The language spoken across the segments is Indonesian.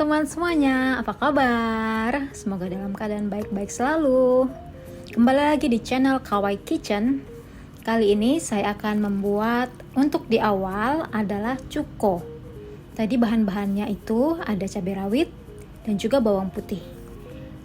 teman-teman semuanya, apa kabar? Semoga dalam keadaan baik-baik selalu. Kembali lagi di channel Kawaii Kitchen. Kali ini saya akan membuat, untuk di awal adalah cuko. Tadi bahan-bahannya itu ada cabai rawit dan juga bawang putih.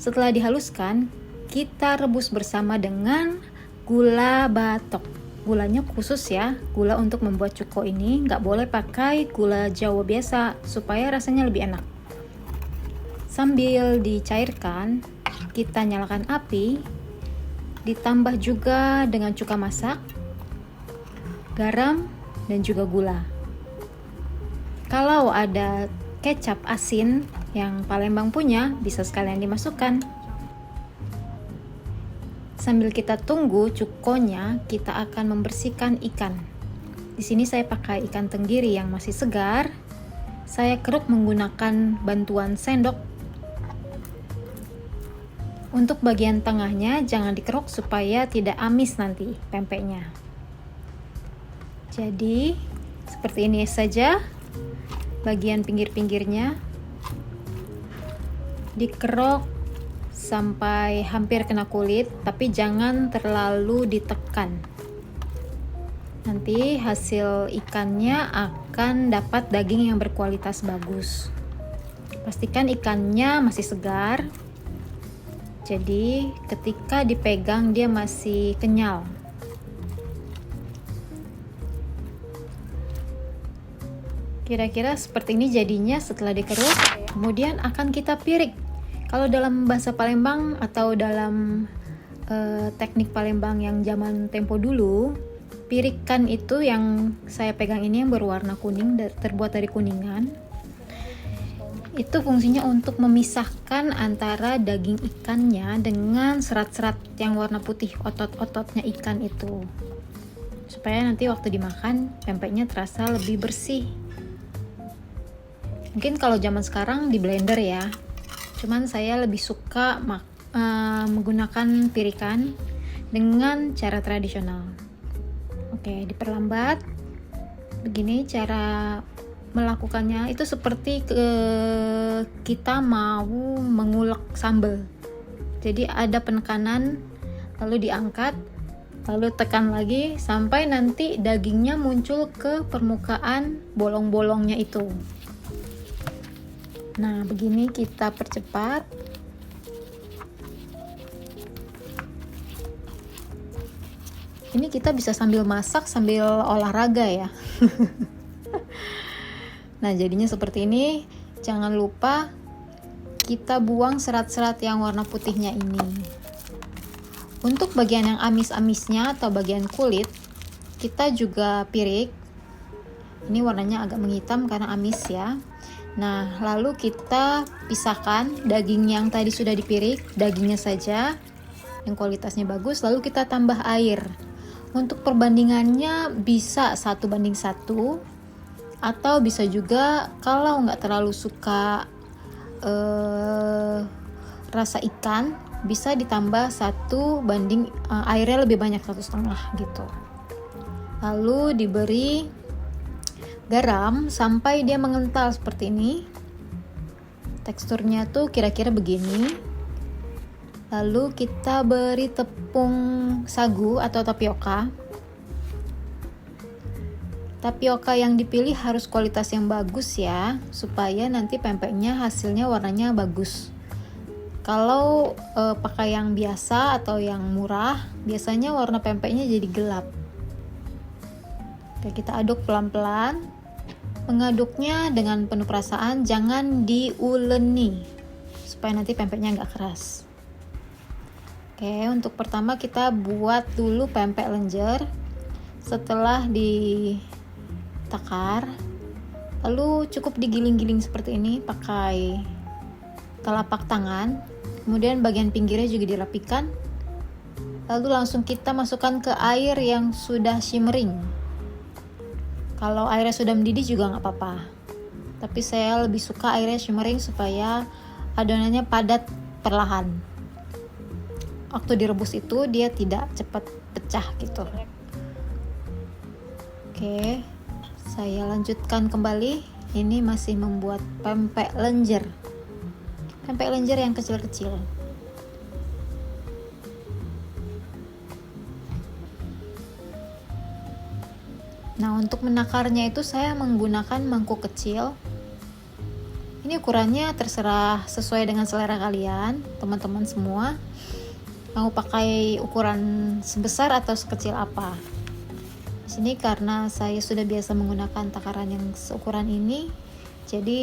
Setelah dihaluskan, kita rebus bersama dengan gula batok. Gulanya khusus ya, gula untuk membuat cuko ini nggak boleh pakai gula Jawa biasa supaya rasanya lebih enak. Sambil dicairkan, kita nyalakan api, ditambah juga dengan cuka masak, garam, dan juga gula. Kalau ada kecap asin yang Palembang punya, bisa sekalian dimasukkan. Sambil kita tunggu cukonya, kita akan membersihkan ikan. Di sini saya pakai ikan tenggiri yang masih segar. Saya keruk menggunakan bantuan sendok. Untuk bagian tengahnya jangan dikeruk supaya tidak amis nanti pempeknya. Jadi seperti ini saja. Bagian pinggir-pinggirnya dikerok sampai hampir kena kulit, tapi jangan terlalu ditekan. Nanti hasil ikannya akan dapat daging yang berkualitas bagus. Pastikan ikannya masih segar. Jadi ketika dipegang dia masih kenyal. Kira-kira seperti ini jadinya setelah dikeruk. Kemudian akan kita pirik. Kalau dalam bahasa Palembang atau dalam teknik Palembang yang zaman tempo dulu, pirikan itu yang saya pegang ini yang berwarna kuning, terbuat dari kuningan. Itu fungsinya untuk memisahkan antara daging ikannya dengan serat-serat yang warna putih, otot-ototnya ikan itu. Supaya nanti waktu dimakan, pempeknya terasa lebih bersih. Mungkin kalau zaman sekarang di blender ya. Cuman saya lebih suka menggunakan pirikan dengan cara tradisional. Oke, diperlambat. Begini cara melakukannya, itu seperti kita mau mengulek sambal. Jadi ada penekanan, lalu diangkat, lalu tekan lagi sampai nanti dagingnya muncul ke permukaan bolong-bolongnya itu. Nah, begini kita percepat. Ini kita bisa sambil masak, sambil olahraga ya. Nah, jadinya seperti ini. Jangan lupa kita buang serat-serat yang warna putihnya ini. Untuk bagian yang amis-amisnya atau bagian kulit, kita juga pirik. Ini warnanya agak menghitam karena amis ya. Nah, lalu kita pisahkan daging yang tadi sudah dipirik, dagingnya saja yang kualitasnya bagus, lalu kita tambah air. Untuk perbandingannya bisa 1:1, atau bisa juga kalau nggak terlalu suka rasa ikan, bisa ditambah 1 airnya lebih banyak, 1,5 gitu. Lalu diberi garam sampai dia mengental seperti ini. Teksturnya tuh kira-kira begini. Lalu kita beri tepung sagu atau tapioka. Tapioka yang dipilih harus kualitas yang bagus ya, supaya nanti pempeknya hasilnya warnanya bagus. Kalau pakai yang biasa atau yang murah, biasanya warna pempeknya jadi gelap. Oke, kita aduk pelan-pelan. Mengaduknya dengan penuh perasaan, jangan diuleni supaya nanti pempeknya nggak keras. Oke, untuk pertama kita buat dulu pempek lenjer. Setelah ditakar, lalu cukup digiling-giling seperti ini pakai telapak tangan. Kemudian bagian pinggirnya juga dirapikan. Lalu langsung kita masukkan ke air yang sudah shimmering. Kalau airnya sudah mendidih juga nggak apa-apa, tapi saya lebih suka airnya shimmering supaya adonannya padat perlahan. Waktu direbus itu dia tidak cepat pecah gitu. Oke, saya lanjutkan kembali. Ini masih membuat pempek lenjer. pempek lenjer yang kecil-kecil. Nah, untuk menakarnya itu saya menggunakan mangkuk kecil. Ini ukurannya terserah sesuai dengan selera kalian, teman-teman semua. Mau pakai ukuran sebesar atau sekecil apa. Di sini karena saya sudah biasa menggunakan takaran yang seukuran ini, jadi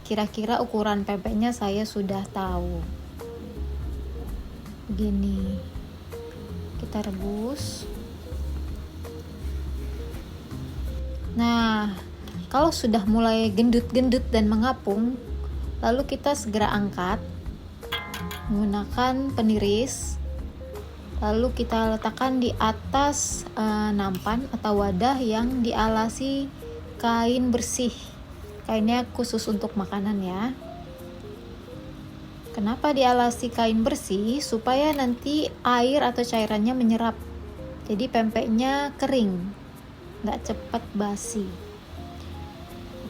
kira-kira ukuran pempeknya saya sudah tahu. Begini. Kita rebus. Nah, kalau sudah mulai gendut-gendut dan mengapung, lalu kita segera angkat menggunakan peniris. Lalu kita letakkan di atas nampan atau wadah yang dialasi kain bersih. Kainnya khusus untuk makanan ya. Kenapa dialasi kain bersih? Supaya nanti air atau cairannya menyerap. Jadi pempeknya kering. Nggak cepat basi.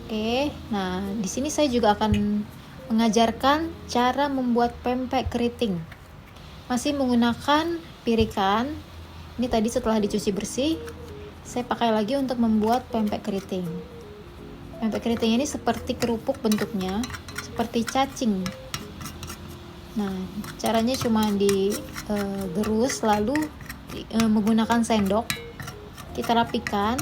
Oke, nah di sini saya juga akan mengajarkan cara membuat pempek keriting. Masih menggunakan pirikan. Ini tadi setelah dicuci bersih, saya pakai lagi untuk membuat pempek keriting. Pempek keriting ini seperti kerupuk bentuknya, seperti cacing. Nah, caranya cuma digerus lalu menggunakan sendok. Kita rapikan.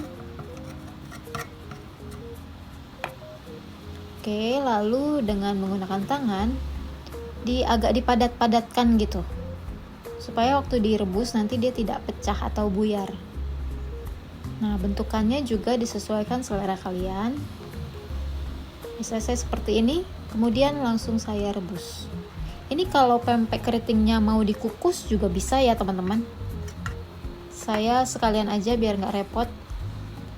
Oke, lalu dengan menggunakan tangan agak dipadat-padatkan gitu. Supaya waktu direbus nanti dia tidak pecah atau buyar. Nah, bentukannya juga disesuaikan selera kalian. Bisa saya seperti ini, kemudian langsung saya rebus. Ini kalau pempek keritingnya mau dikukus juga bisa ya teman-teman. Saya sekalian aja biar nggak repot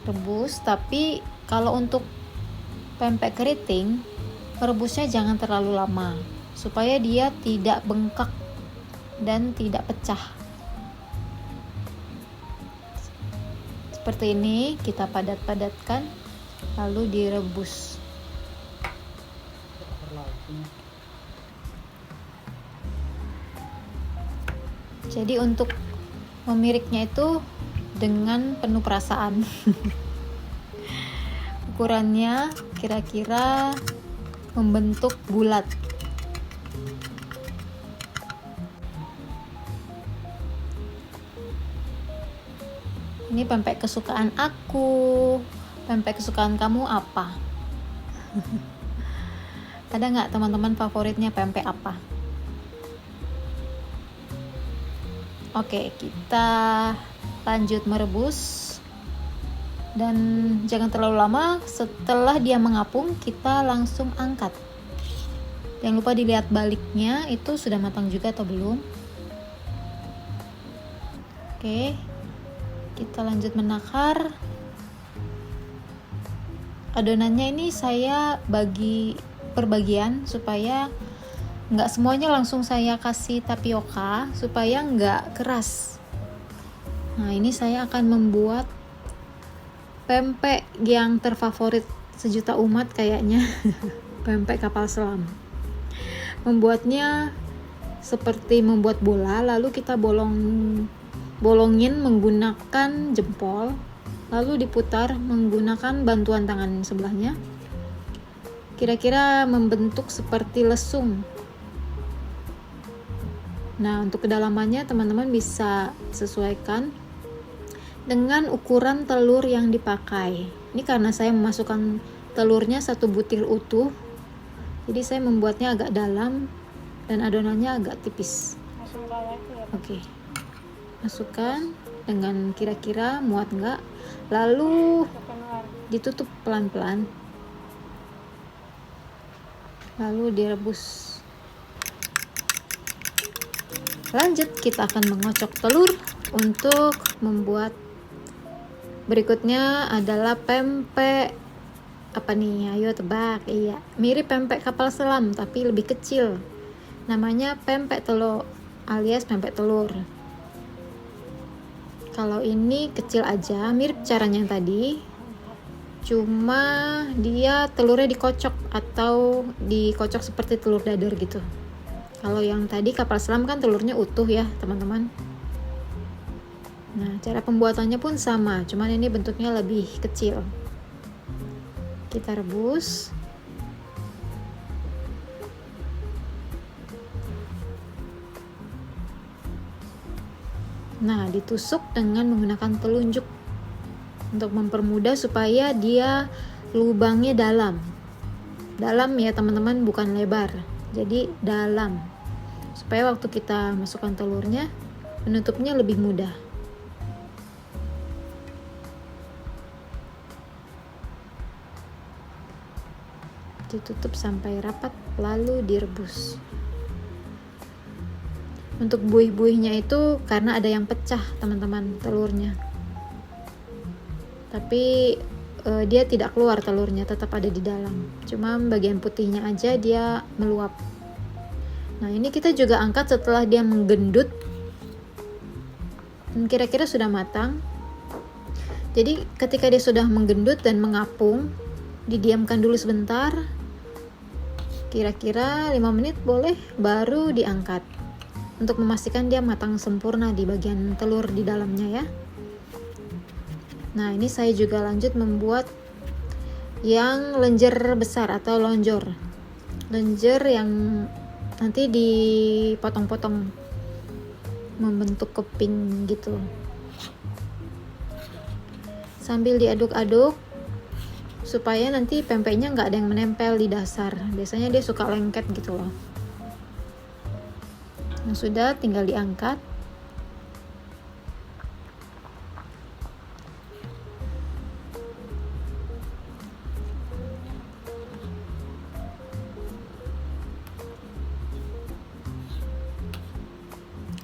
rebus, tapi kalau untuk pempek keriting merebusnya jangan terlalu lama supaya dia tidak bengkak dan tidak pecah. Seperti ini kita padat-padatkan lalu direbus. Jadi untuk memiriknya itu dengan penuh perasaan. Ukurannya kira-kira membentuk bulat. Ini pempek kesukaan aku. Pempek kesukaan kamu apa? Ada nggak teman-teman favoritnya pempek apa? Oke, kita lanjut merebus dan jangan terlalu lama. Setelah dia mengapung, kita langsung angkat. Jangan lupa dilihat baliknya itu sudah matang juga atau belum. Oke, kita lanjut menakar. Adonannya ini saya bagi per bagian supaya nggak semuanya langsung saya kasih tapioka, supaya nggak keras. Nah, ini saya akan membuat pempek yang terfavorit sejuta umat kayaknya. Pempek kapal selam. Membuatnya seperti membuat bola, lalu kita bolongin menggunakan jempol, lalu diputar menggunakan bantuan tangan sebelahnya. Kira-kira membentuk seperti lesung. Nah, untuk kedalamannya teman-teman bisa sesuaikan dengan ukuran telur yang dipakai. Ini karena saya memasukkan telurnya 1 butir utuh, jadi saya membuatnya agak dalam dan adonannya agak tipis. Oke, masukkan dengan kira-kira muat enggak, lalu ditutup pelan-pelan, lalu direbus. Lanjut, kita akan mengocok telur untuk membuat berikutnya adalah pempek apa nih? Ayo tebak. Iya, mirip pempek kapal selam tapi lebih kecil. Namanya pempek telur alias pempek telur. Kalau ini kecil aja, mirip caranya yang tadi. cuma dia telurnya dikocok atau dikocok seperti telur dadar gitu. Kalau yang tadi kapal selam kan telurnya utuh ya teman-teman. Nah, cara pembuatannya pun sama, cuman ini bentuknya lebih kecil. Kita rebus. Nah, ditusuk dengan menggunakan telunjuk untuk mempermudah supaya dia lubangnya dalam. Dalam ya teman-teman, bukan lebar. Jadi dalam. Supaya waktu kita masukkan telurnya, menutupnya lebih mudah. Ditutup sampai rapat, lalu direbus. Untuk buih-buihnya itu karena ada yang pecah teman-teman telurnya, tapi dia tidak keluar telurnya, tetap ada di dalam, cuma bagian putihnya aja dia meluap. Nah, ini kita juga angkat setelah dia menggendut dan kira-kira sudah matang. Jadi ketika dia sudah menggendut dan mengapung, didiamkan dulu sebentar, kira-kira 5 menit boleh, baru diangkat untuk memastikan dia matang sempurna di bagian telur di dalamnya ya. Nah, ini saya juga lanjut membuat yang lenjer besar atau lonjor. Lenjer yang nanti dipotong-potong membentuk keping gitu. Sambil diaduk-aduk supaya nanti pempeknya nggak ada yang menempel di dasar. Biasanya dia suka lengket gitu loh. Nah, sudah, tinggal diangkat.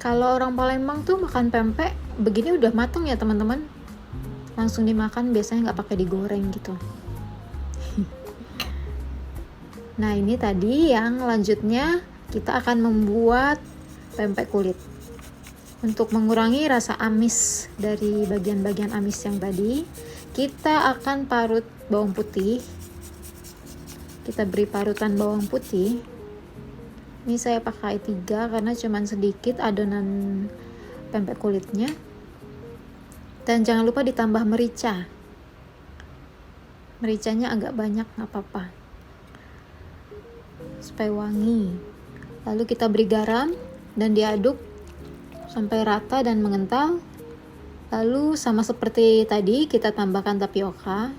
Kalau orang Palembang tuh makan pempek begini udah matang ya teman-teman, langsung dimakan, biasanya nggak pakai digoreng gitu. Nah, ini tadi yang lanjutnya kita akan membuat pempek kulit. Untuk mengurangi rasa amis dari bagian-bagian amis yang tadi, kita akan parut bawang putih. Kita beri parutan bawang putih. Ini saya pakai 3 karena cuman sedikit adonan pempek kulitnya. Dan jangan lupa ditambah merica. Mericanya agak banyak, nggak apa-apa, supaya wangi. Lalu kita beri garam dan diaduk sampai rata dan mengental. Lalu sama seperti tadi kita tambahkan tapioka.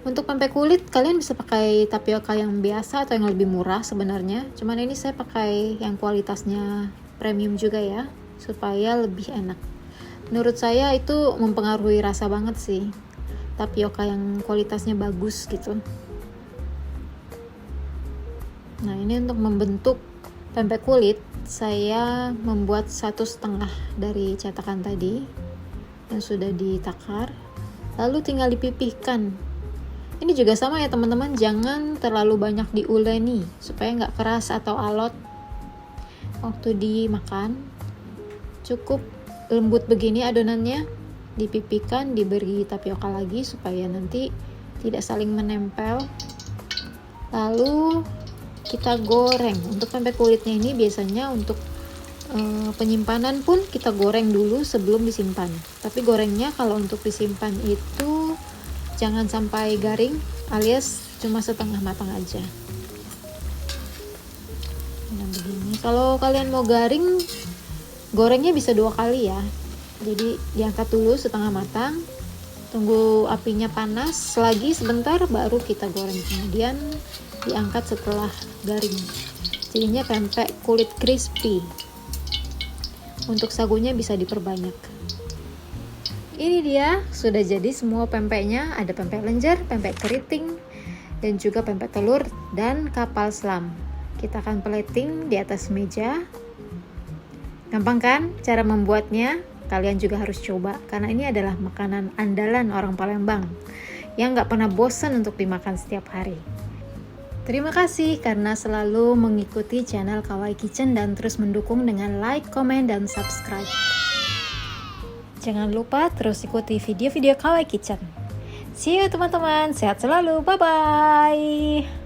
Untuk pempek kulit kalian bisa pakai tapioka yang biasa atau yang lebih murah sebenarnya. Cuman ini saya pakai yang kualitasnya premium juga ya, supaya lebih enak. Menurut saya itu mempengaruhi rasa banget sih, tapioka yang kualitasnya bagus gitu. Nah, ini untuk membentuk pempek kulit saya membuat 1,5 dari cetakan tadi yang sudah ditakar, lalu tinggal dipipihkan. Ini juga sama ya teman-teman, jangan terlalu banyak diuleni supaya nggak keras atau alot waktu dimakan. Cukup lembut begini adonannya, dipipihkan, diberi tapioka lagi supaya nanti tidak saling menempel. Lalu kita goreng. Untuk pempek kulitnya ini biasanya untuk penyimpanan pun kita goreng dulu sebelum disimpan. Tapi gorengnya kalau untuk disimpan itu jangan sampai garing, alias cuma setengah matang aja. Nah, begini. Kalau kalian mau garing, gorengnya bisa 2 kali ya. Jadi diangkat dulu setengah matang, tunggu apinya panas lagi sebentar, baru kita goreng. Kemudian diangkat setelah garing. Jadinya pempek kulit crispy. Untuk sagunya bisa diperbanyak. Ini dia, sudah jadi semua pempeknya. Ada pempek lenjer, pempek keriting, dan juga pempek telur dan kapal selam. Kita akan plating di atas meja. Gampang kan cara membuatnya? Kalian juga harus coba, karena ini adalah makanan andalan orang Palembang yang gak pernah bosan untuk dimakan setiap hari. Terima kasih karena selalu mengikuti channel Kawaii Kitchen dan terus mendukung dengan like, komen, dan subscribe. Jangan lupa terus ikuti video-video Kawaii Kitchen. See you teman-teman, sehat selalu, bye-bye.